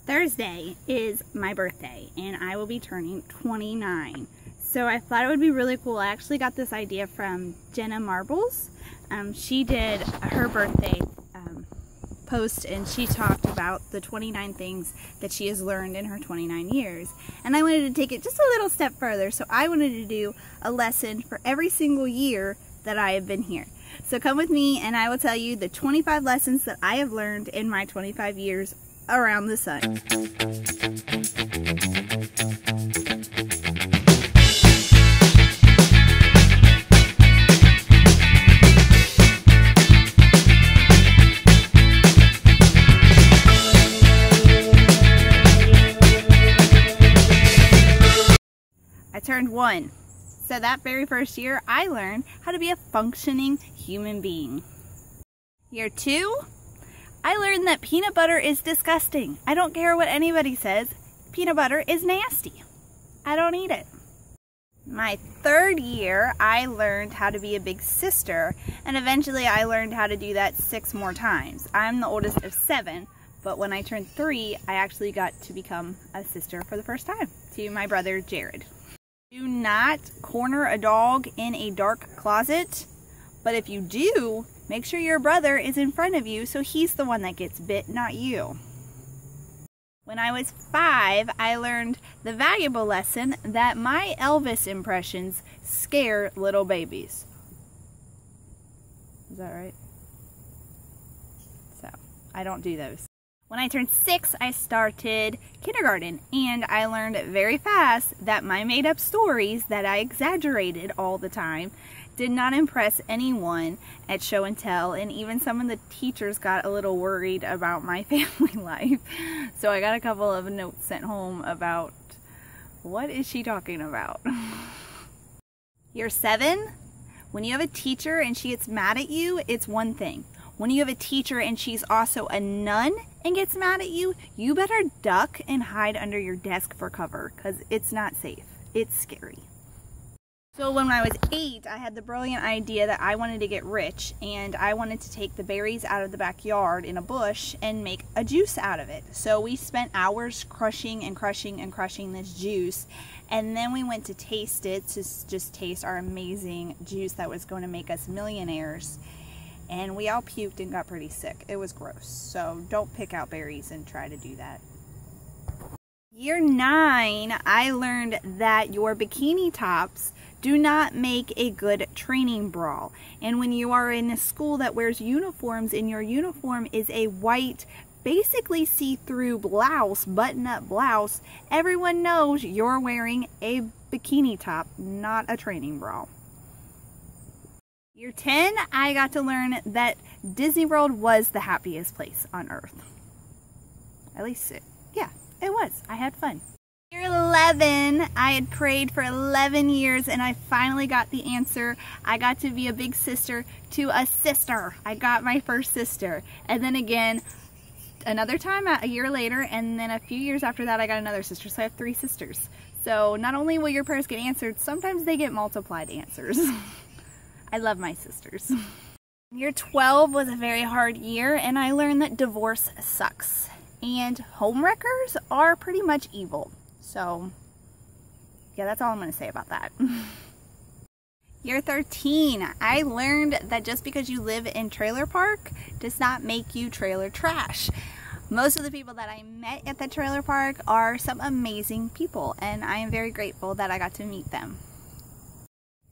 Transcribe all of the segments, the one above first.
Thursday is my birthday and I will be turning 29. So I thought it would be really cool. I actually got this idea from Jenna Marbles. She did her birthday post and she talked about the 29 things that she has learned in her 29 years. And I wanted to take it just a little step further. So I wanted to do a lesson for every single year that I have been here. So come with me and I will tell you the 25 lessons that I have learned in my 25 years around the sun. I turned 1. So that very first year, I learned how to be a functioning human being. Year 2, I learned that peanut butter is disgusting. I don't care what anybody says. Peanut butter is nasty. I don't eat it. My 3rd year, I learned how to be a big sister, and eventually I learned how to do that 6 more times. I'm the oldest of 7, but when I turned 3, I actually got to become a sister for the first time to my brother Jared. Do not corner a dog in a dark closet, but if you do, make sure your brother is in front of you so he's the one that gets bit, not you. When I was 5, I learned the valuable lesson that my Elvis impressions scare little babies. Is that right? So, I don't do those. When I turned 6, I started kindergarten, and I learned very fast that my made-up stories that I exaggerated all the time did not impress anyone at show and tell, and even some of the teachers got a little worried about my family life. So I got a couple of notes sent home about, what is she talking about? Year 7, when you have a teacher and she gets mad at you, it's one thing. When you have a teacher and she's also a nun and gets mad at you, you better duck and hide under your desk for cover because it's not safe. It's scary. So when I was 8, I had the brilliant idea that I wanted to get rich and I wanted to take the berries out of the backyard in a bush and make a juice out of it. So we spent hours crushing and crushing and crushing this juice, and then we went to taste it to just taste our amazing juice that was going to make us millionaires. And we all puked and got pretty sick. It was gross. So don't pick out berries and try to do that. Year 9, I learned that your bikini tops do not make a good training bra. And when you are in a school that wears uniforms and your uniform is a white, basically see-through blouse, button-up blouse, everyone knows you're wearing a bikini top, not a training bra. Year 10, I got to learn that Disney World was the happiest place on earth. At least it was. I had fun. Year 11, I had prayed for 11 years and I finally got the answer. I got to be a big sister to a sister. I got my first sister. And then again, another time a year later, and then a few years after that, I got another sister. So I have 3 sisters. So not only will your prayers get answered, sometimes they get multiplied answers. I love my sisters. Year 12 was a very hard year, and I learned that divorce sucks. And homewreckers are pretty much evil. So, yeah, that's all I'm going to say about that. Year 13, I learned that just because you live in trailer park does not make you trailer trash. Most of the people that I met at the trailer park are some amazing people, and I am very grateful that I got to meet them.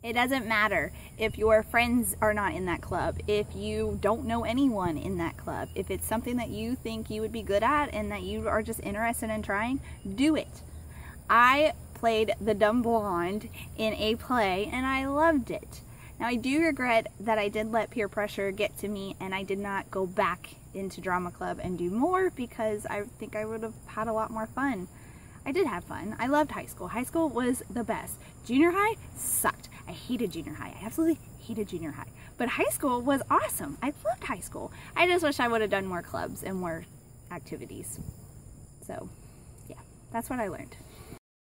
It doesn't matter if your friends are not in that club, if you don't know anyone in that club, if it's something that you think you would be good at and that you are just interested in trying, do it. I played the dumb blonde in a play and I loved it. Now I do regret that I did let peer pressure get to me and I did not go back into drama club and do more because I think I would have had a lot more fun. I did have fun. I loved high school. High school was the best. Junior high sucked. I hated junior high. I absolutely hated junior high. But high school was awesome. I loved high school. I just wish I would have done more clubs and more activities. So, yeah, that's what I learned.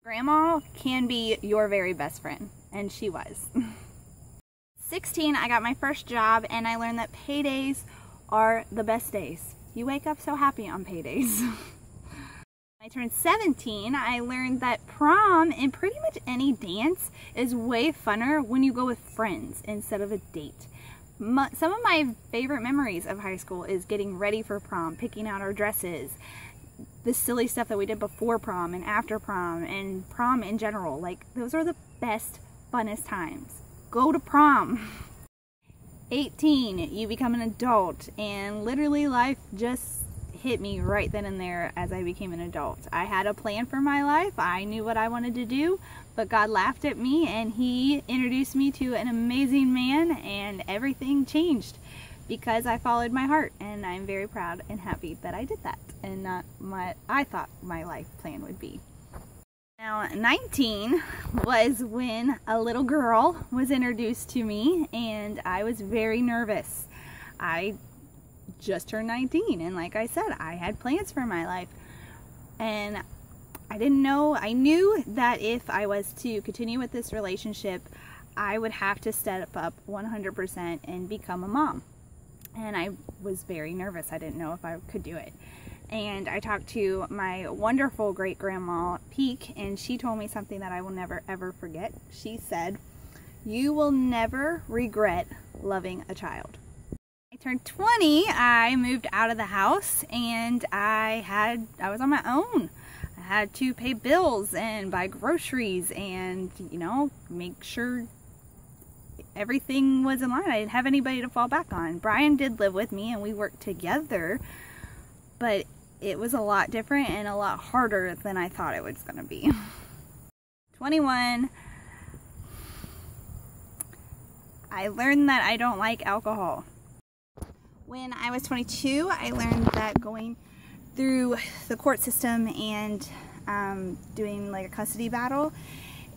Grandma can be your very best friend, and she was. 16, I got my first job, and I learned that paydays are the best days. You wake up so happy on paydays. I turned 17, I learned that prom and pretty much any dance is way funner when you go with friends instead of a date. Some of my favorite memories of high school is getting ready for prom, picking out our dresses, the silly stuff that we did before prom and after prom, and prom in general. Like, those are the best, funnest times. Go to prom. 18, you become an adult, and literally life just hit me right then and there as I became an adult. I had a plan for my life. I knew what I wanted to do, but God laughed at me and He introduced me to an amazing man, and everything changed because I followed my heart, and I'm very proud and happy that I did that and not what I thought my life plan would be. Now, 19 was when a little girl was introduced to me, and I was very nervous. I just turned 19, and like I said, I had plans for my life, and I knew that if I was to continue with this relationship, I would have to step up 100% and become a mom. And I was very nervous. I didn't know if I could do it. And I talked to my wonderful great-grandma, Peak, and she told me something that I will never ever forget. She said, "You will never regret loving a child." I turned 20, I moved out of the house, and I was on my own. I had to pay bills and buy groceries and, you know, make sure everything was in line. I didn't have anybody to fall back on. Brian did live with me and we worked together, but it was a lot different and a lot harder than I thought it was going to be. 21, I learned that I don't like alcohol. When I was 22, I learned that going through the court system and doing like a custody battle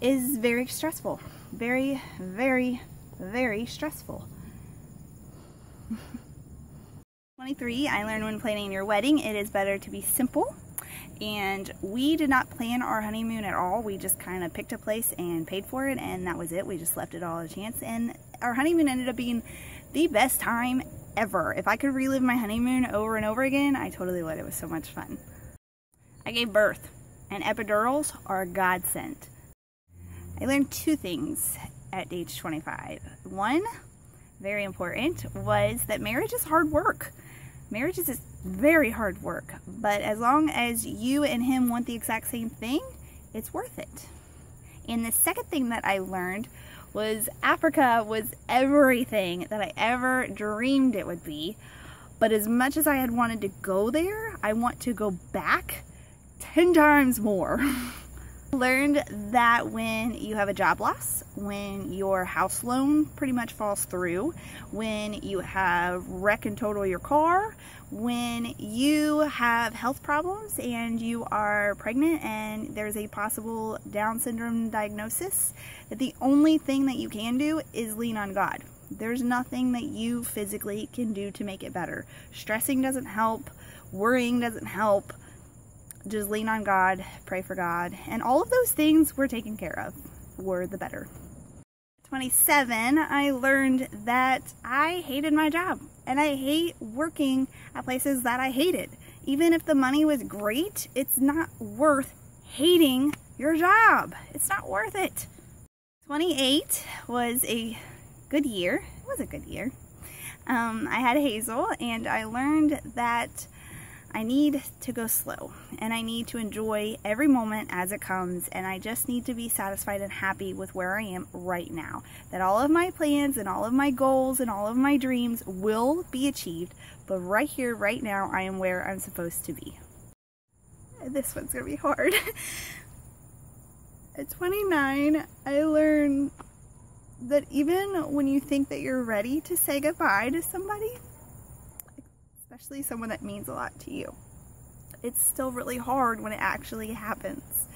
is very stressful. Very, very, very stressful. 23, I learned when planning your wedding, it is better to be simple. And we did not plan our honeymoon at all. We just kind of picked a place and paid for it, and that was it. We just left it all a chance. And our honeymoon ended up being the best time ever. If I could relive my honeymoon over and over again, I totally would. It was so much fun. I gave birth, and epidurals are a godsend. I learned two things at age 25. One, very important, was that marriage is hard work. Marriage is very hard work, but as long as you and him want the exact same thing, it's worth it. And the second thing that I learned was Africa was everything that I ever dreamed it would be, but as much as I had wanted to go there, I want to go back 10 times more. Learned that when you have a job loss, when your house loan pretty much falls through, when you have wreck and total your car, when you have health problems and you are pregnant and there's a possible Down syndrome diagnosis, that the only thing that you can do is lean on God. There's nothing that you physically can do to make it better. Stressing doesn't help, worrying doesn't help. Just lean on God, pray for God, and all of those things were taken care of for the better. 27, I learned that I hated my job, and I hate working at places that I hated. Even if the money was great, it's not worth hating your job. It's not worth it. 28 was a good year. It was a good year. I had Hazel, and I learned that I need to go slow, and I need to enjoy every moment as it comes, and I just need to be satisfied and happy with where I am right now. That all of my plans and all of my goals and all of my dreams will be achieved, but right here, right now, I am where I'm supposed to be. This one's gonna be hard. At 29, I learned that even when you think that you're ready to say goodbye to somebody, especially someone that means a lot to you, it's still really hard when it actually happens.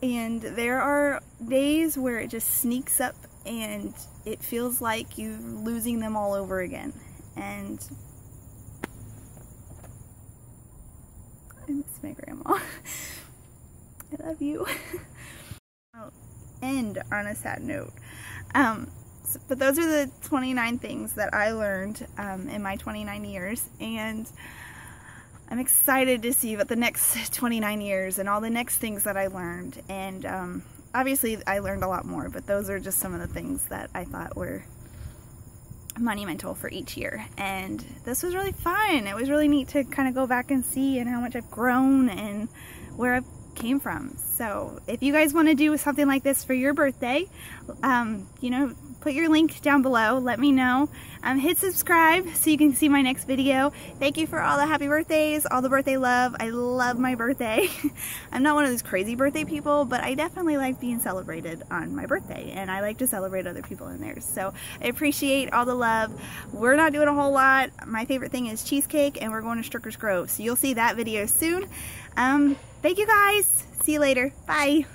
And there are days where it just sneaks up and it feels like you're losing them all over again. And I miss my grandma. I love you. I'll end on a sad note. But those are the 29 things that I learned in my 29 years, and I'm excited to see what the next 29 years and all the next things that I learned. And obviously I learned a lot more, but those are just some of the things that I thought were monumental for each year. And this was really fun. It was really neat to kind of go back and see and how much I've grown and where I've came from. So if you guys want to do something like this for your birthday, you know, put your link down below, let me know. Hit subscribe so you can see my next video. Thank you for all the happy birthdays, all the birthday love. I love my birthday. I'm not one of those crazy birthday people, but I definitely like being celebrated on my birthday, and I like to celebrate other people in theirs. So I appreciate all the love. We're not doing a whole lot. My favorite thing is cheesecake, and we're going to Stricker's Grove, so you'll see that video soon. Thank you guys. See you later. Bye.